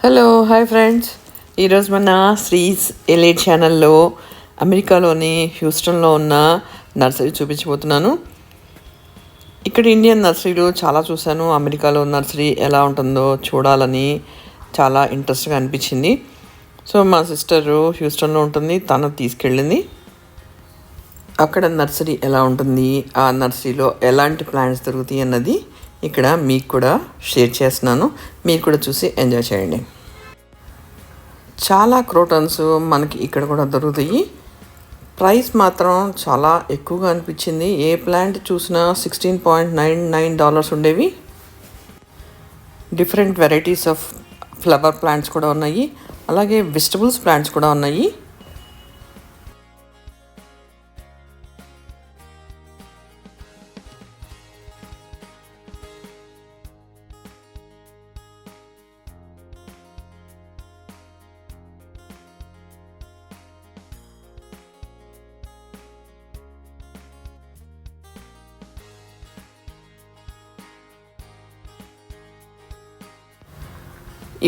Hello hi friends. ఈరోజు మన శ్రీస్ elite ఛానల్లో అమెరికాలోని హ్యూస్టన్లో ఉన్న నర్సరీ చూపించబోతున్నాను. ఇక్కడ ఇండియన్ నర్సరీలు చాలా చూశాను. అమెరికాలో నర్సరీ ఎలా ఉంటుందో చూడాలని చాలా ఇంట్రెస్ట్గా అనిపించింది. సో మా సిస్టరు హ్యూస్టన్లో ఉంటుంది, తను తీసుకెళ్ళింది. అక్కడ నర్సరీ ఎలా ఉంటుంది, ఆ నర్సరీలో ఎలాంటి ప్లాంట్స్ దొరుకుతాయి అన్నది ఇక్కడ మీకు కూడా షేర్ చేస్తున్నాను. మీరు కూడా చూసి ఎంజాయ్ చేయండి. చాలా క్రోటన్స్ మనకి ఇక్కడ కూడా దొరుకుతాయి. ప్రైస్ మాత్రం చాలా ఎక్కువగా అనిపించింది. ఏ ప్లాంట్ చూసినా $16.99 ఉండేవి. Different varieties of flower plants కూడా ఉన్నాయి, అలాగే వెజిటబుల్స్ ప్లాంట్స్ కూడా ఉన్నాయి.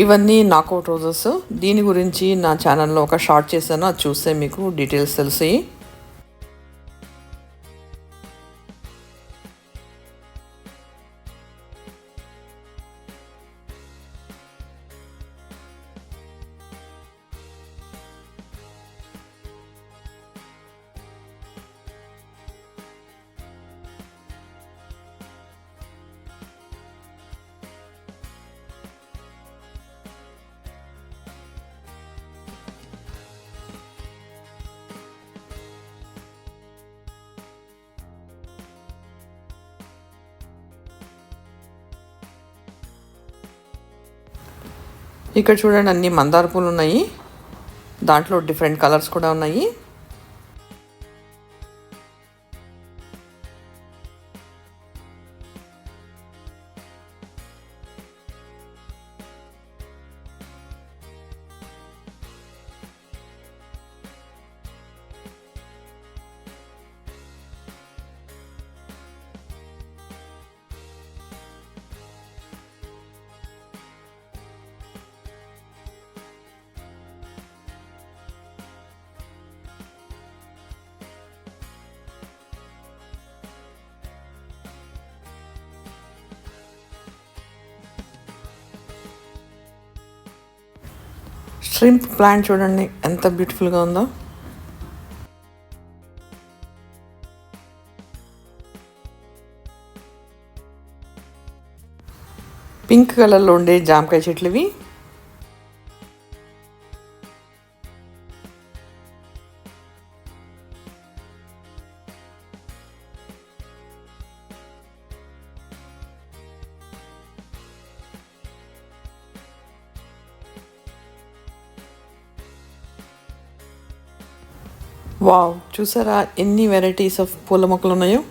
ఇవన్నీ నాకౌట్ రోజెస్. దీని గురించి నా ఛానల్లో ఒక షార్ట్ చేశాను, అది చూస్తే మీకు డీటెయిల్స్ తెలిసాయి. ఇక్కడ చూడండి, అన్ని మందార పూలు ఉన్నాయి. దాంట్లో డిఫరెంట్ కలర్స్ కూడా ఉన్నాయి. ష్రింప్ ప్లాంట్ చూడండి ఎంత బ్యూటిఫుల్గా ఉందో. పింక్ కలర్లో ఉండే జామకాయ చెట్లు ఇవి. వావ్, చూసారా ఎన్ని వెరైటీస్ ఆఫ్ పూల మొక్కలు ఉన్నాయో.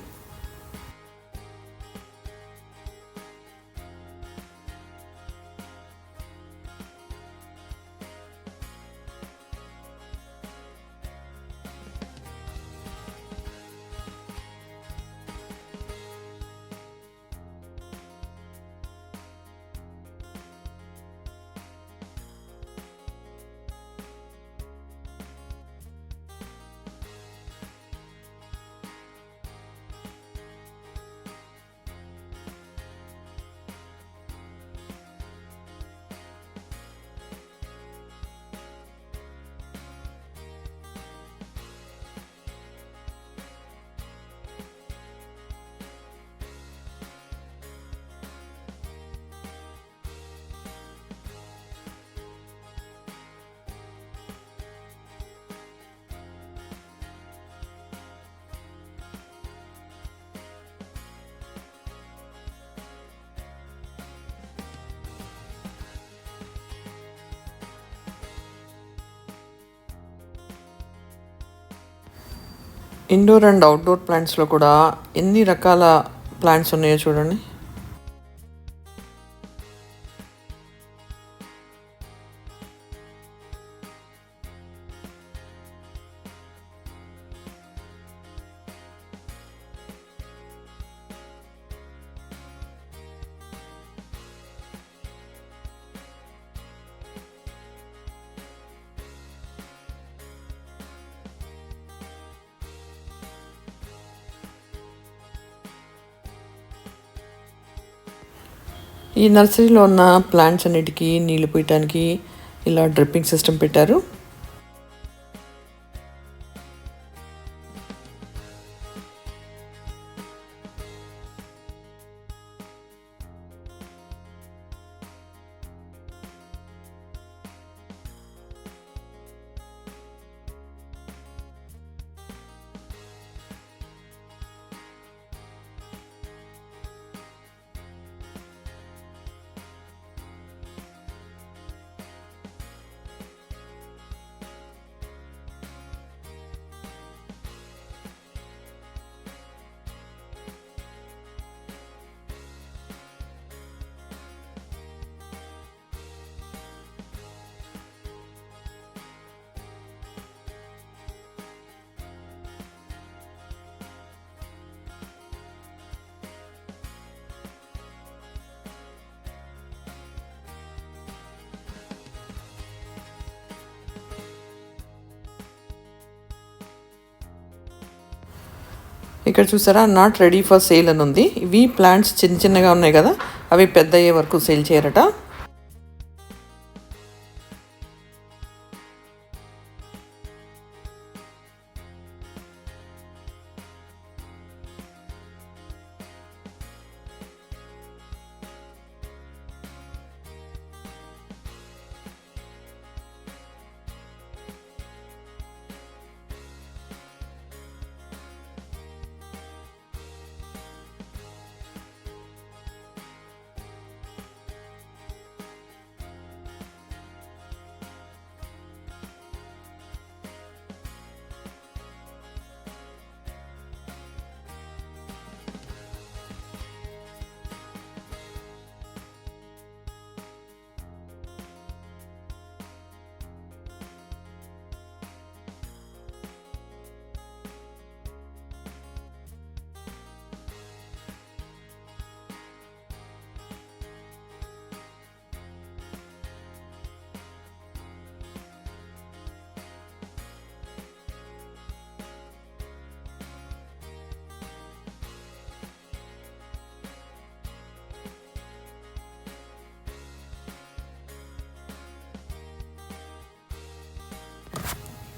ఇండోర్ అండ్ అవుట్డోర్ ప్లాంట్స్లో కూడా ఎన్ని రకాల ప్లాంట్స్ ఉన్నాయో చూడండి. ఈ నర్సరీలో ఉన్న ప్లాంట్స్ అన్నిటికీ నీళ్లు పోయటానికి ఇలా డ్రిప్పింగ్ సిస్టమ్ పెట్టారు. ఇక్కడ చూసారా, నాట్ రెడీ ఫర్ సేల్ అని ఉంది. ఇవి ప్లాంట్స్ చిన్నగా ఉన్నాయి కదా, అవి పెద్ద అయ్యే వరకు సేల్ చేయరట.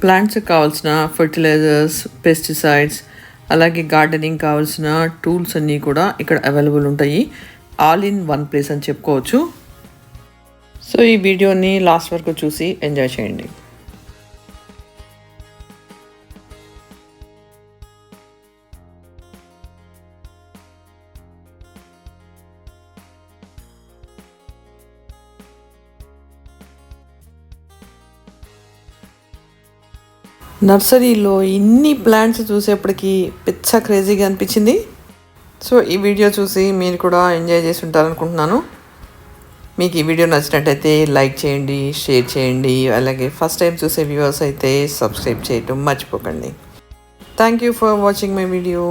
ప్లాంట్స్కి కావాల్సిన ఫర్టిలైజర్స్, పెస్టిసైడ్స్, అలాగే గార్డెనింగ్ కావాల్సిన టూల్స్ అన్నీ కూడా ఇక్కడ అవైలబుల్ ఉంటాయి. ఆల్ ఇన్ వన్ ప్లేస్ అని చెప్పుకోవచ్చు. సో ఈ వీడియోని లాస్ట్ వరకు చూసి ఎంజాయ్ చేయండి. నర్సరీలో ఇన్ని ప్లాంట్స్ చూసేప్పటికి పిచ్చ క్రేజీగా అనిపించింది. సో ఈ వీడియో చూసి మీరు కూడా ఎంజాయ్ చేసి ఉంటారనుకుంటున్నాను. మీకు ఈ వీడియో నచ్చినట్టయితే లైక్ చేయండి, షేర్ చేయండి. అలాగే ఫస్ట్ టైం చూసే వ్యూవర్స్ అయితే సబ్స్క్రైబ్ చేయటం మర్చిపోకండి. Thank you for watching my video.